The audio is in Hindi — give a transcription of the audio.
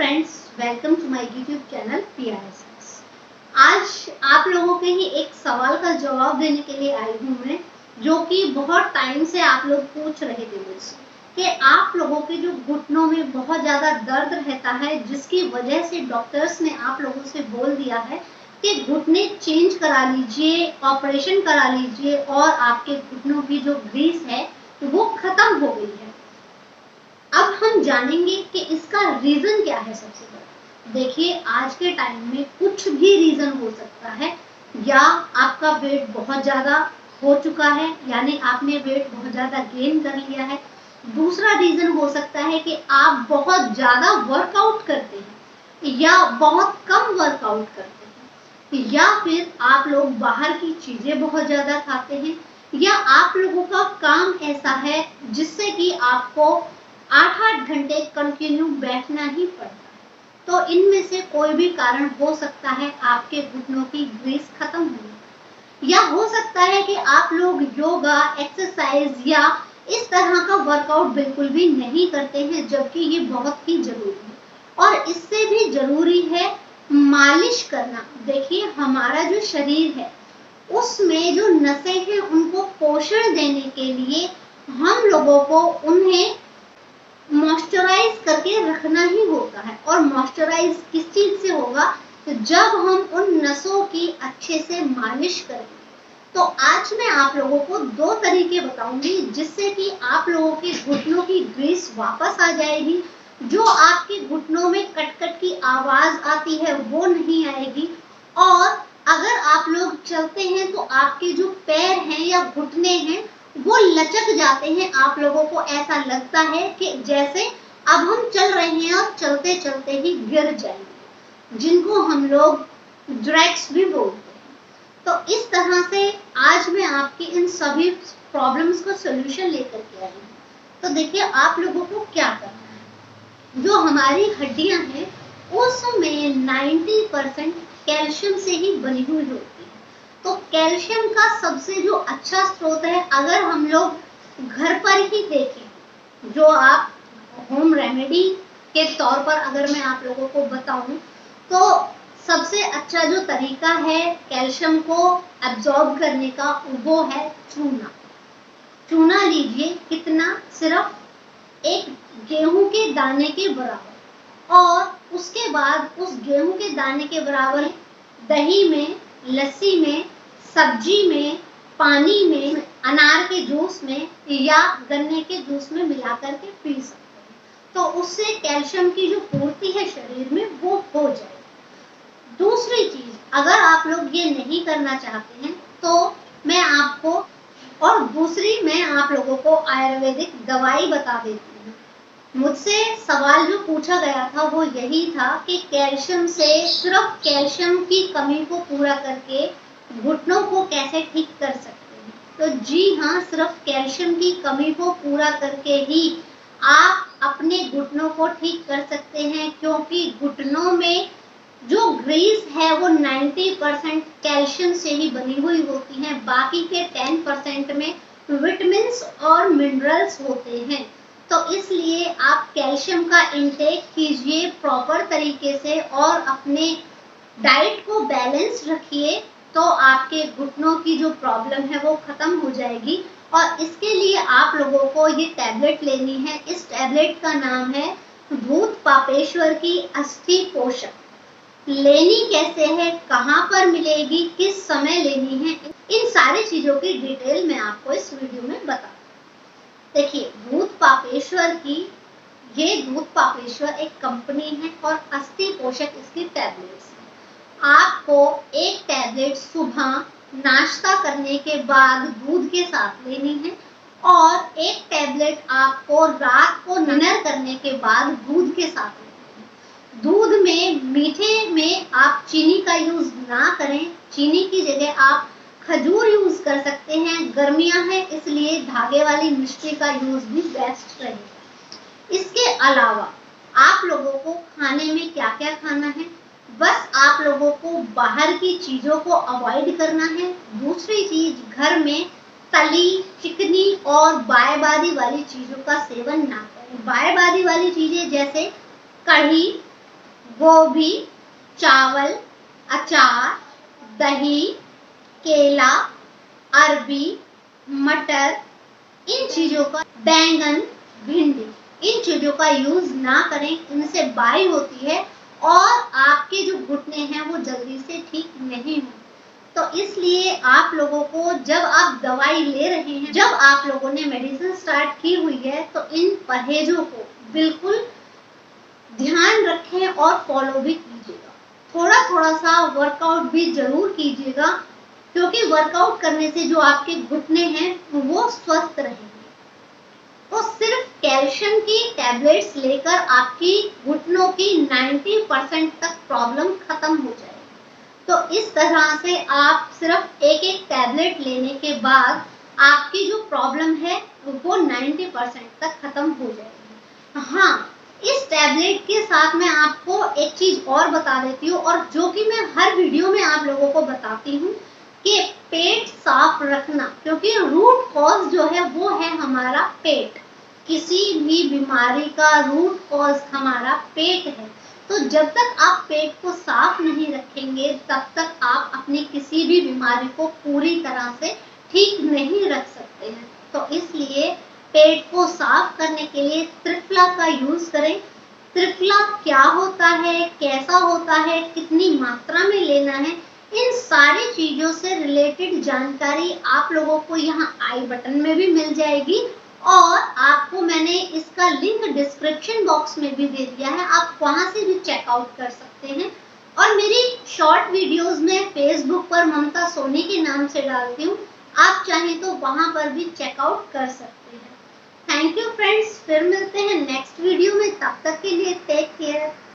Friends, welcome to my YouTube channel PISS। आज आप लोगों के ही एक सवाल का जवाब देने के लिए आई हूँ मैं, जो कि बहुत टाइम से आप लोग पूछ रहे थे मुझसे कि आप लोगों के जो घुटनों में बहुत ज़्यादा दर्द रहता है, जिसकी वजह से डॉक्टर्स ने आप लोगों से बोल दिया है कि घुटने चेंज करा लीजिए, ऑपरेशन करा लीजिए और आपके घुटनों की जो ग्रीस है वो खत्म हो गई है। अब हम जानेंगे कि इसका रीजन क्या है। सबसे बड़ा देखिए, आज के टाइम में कुछ भी रीजन हो सकता है। या आपका वेट बहुत ज्यादा हो चुका है, यानी आपने वेट बहुत ज्यादा गेन कर लिया है। दूसरा रीजन हो सकता है कि आप बहुत ज्यादा वर्कआउट करते हैं या बहुत कम वर्कआउट करते हैं, या फिर आप लोग बाहर की चीजें बहुत ज्यादा खाते हैं, या आप लोगों का काम ऐसा है जिससे कि आपको 8-8 घंटे कंटिन्यू बैठना ही पड़ता है। तो इनमें से कोई भी कारण हो सकता है आपके घुटनों की ग्रीस खत्म होने, या हो सकता है कि आप लोग योगा, एक्सरसाइज या इस तरह का वर्कआउट बिल्कुल भी नहीं करते हैं, जबकि ये बहुत ही जरूरी है। और इससे भी जरूरी है मालिश करना। देखिए, हमारा जो शरीर है उसमें जो नसें हैं उनको पोषण देने के लिए हम लोगों को उन्हें मॉइस्चराइज करके रखना ही होता है। और मॉइस्चराइज किस चीज से होगा? तो जब हम उन नसों की अच्छे से मालिश करेंगे। तो आज मैं आप लोगों को 2 तरीके बताऊंगी जिससे कि आप लोगों के घुटनों की ग्रीस वापस आ जाएगी। जो आपके घुटनों में कट कट की आवाज आती है वो नहीं आएगी। और अगर आप लोग चलते हैं तो आपके जो पैर हैं या घुटने हैं वो लचक जाते हैं। आप लोगों को ऐसा लगता है कि जैसे अब हम चल रहे हैं और चलते चलते ही गिर जाएंगे, जिनको हम लोग ड्रैक्स भी बोलते हैं। तो इस तरह से आज मैं आपकी इन सभी प्रॉब्लम्स को सोल्यूशन लेकर के आई हूँ। तो देखिए, आप लोगों को क्या करना है। जो हमारी हड्डियां हैं उसमें 90% कैल्शियम से ही बनी हुई होती है। तो कैल्शियम का सबसे जो अच्छा स्रोत है, अगर हम लोग घर पर ही देखें, जो आप होम रेमेडी के तौर पर अगर मैं आप लोगों को बताऊं, तो सबसे अच्छा जो तरीका है कैल्शियम को एब्जॉर्ब करने का वो है चूना। चूना लीजिए, कितना? सिर्फ एक गेहूं के दाने के बराबर। और उसके बाद उस गेहूं के दाने के बराबर दही में, लस्सी में, सब्जी में, पानी में, अनार के जूस में या गन्ने के जूस में मिला करके पी सकते हैं। तो उससे कैल्शियम की जो पूर्ति है शरीर में वो हो जाएगी। दूसरी चीज, अगर आप लोग ये नहीं करना चाहते हैं तो मैं आप लोगों को आयुर्वेदिक दवाई बता देती हूँ। मुझसे सवाल जो पूछा गया था वो यही था कि कैल्शियम से, सिर्फ कैल्शियम की कमी को पूरा करके घुटनों को कैसे ठीक कर सकते हैं। तो जी हाँ, सिर्फ कैल्शियम की कमी को पूरा करके ही आप अपने घुटनों को ठीक कर सकते हैं, क्योंकि घुटनों में जो ग्रीस है वो 90% कैल्शियम से ही बनी हुई होती है। बाकी के 10% में विटामिन और मिनरल्स होते हैं। तो इसलिए आप कैल्शियम का इंटेक कीजिए प्रॉपर तरीके से और अपने डाइट को बैलेंस रखिए, तो आपके घुटनों की जो प्रॉब्लम है वो खत्म हो जाएगी। और इसके लिए आप लोगों को ये टैबलेट लेनी है। इस टैबलेट का नाम है भूत पापेश्वर की अस्थि पोषक। लेनी कैसे है, कहाँ पर मिलेगी, किस समय लेनी है, इन सारी चीजों की डिटेल मैं आपको इस वीडियो में बता। देखिए, भूत पापेश्वर एक कंपनी है और अस्थि पोषक इसकी टैबलेट्स है। आपको एक टैबलेट सुबह नाश्ता करने के बाद दूध के साथ लेनी है, और एक टैबलेट आपको रात को डिनर करने के बाद दूध के साथ लेनी है। दूध में, मीठे में आप चीनी का यूज ना करें। चीनी की जगह आप खजूर यूज कर सकते हैं। गर्मियां हैं इसलिए धागे वाली मिश्री का यूज भी बेस्ट रहेगा। इसके अलावा आप लोगों को खाने में क्या क्या खाना है, बस आप लोगों को बाहर की चीजों को अवॉइड करना है। दूसरी चीज, घर में तली, चिकनी और बायबादी वाली चीजों का सेवन ना करें। बायबादी वाली चीजें जैसे कढ़ी, गोभी, चावल, अचार, दही, केला, अरबी, मटर, इन चीजों का, बैंगन, भिंडी, इन चीजों का यूज ना करें। इनसे बाई होती है और आपके जो घुटने हैं वो जल्दी से ठीक नहीं होते। तो इसलिए आप लोगों को, जब आप दवाई ले रहे हैं, जब आप लोगों ने मेडिसिन स्टार्ट की हुई है, तो इन परहेजों को बिल्कुल ध्यान रखें और फॉलो भी कीजिएगा। थोड़ा थोड़ा सा वर्कआउट भी जरूर कीजिएगा, क्योंकि वर्कआउट करने से जो आपके घुटने हैं वो स्वस्थ रहेंगे। तो सिर्फ कैल्शियम की टैबलेट्स लेकर आपकी घुटनों की 90% तक प्रॉब्लम खत्म हो जाएगी। तो इस तरह से आप सिर्फ एक एक टैबलेट लेने के बाद आपकी जो प्रॉब्लम है वो 90% तक खत्म हो जाएगी। हाँ, इस टैबलेट के साथ मैं आपको एक चीज और बता देती हूँ, और जो कि मैं हर वीडियो में आप लोगों को बताती हूँ, कि पेट साफ रखना, क्योंकि रूट कॉज जो है वो है हमारा पेट। किसी भी बीमारी का रूट कॉज हमारा पेट है। तो जब तक आप पेट को साफ नहीं रखेंगे, तब तक आप अपनी किसी भी बीमारी को पूरी तरह से ठीक नहीं रख सकते हैं। तो इसलिए पेट को साफ करने के लिए त्रिफला का यूज करें। त्रिफला क्या होता है, कैसा होता है, कितनी मात्रा में लेना है, इन सारी चीजों से रिलेटेड जानकारी आप लोगों को यहाँ आई बटन में भी मिल जाएगी, और आपको मैंने इसका लिंक डिस्क्रिप्शन बॉक्स में भी दे दिया है, आप वहां से भी चेकआउट कर सकते हैं। और मेरी शॉर्ट वीडियोस में फेसबुक पर ममता सोनी के नाम से डालती हूँ, आप चाहें तो वहां पर भी चेकआउट कर सकते हैं। थैंक यू फ्रेंड्स, फिर मिलते हैं नेक्स्ट वीडियो में, तब तक के लिए टेक केयर।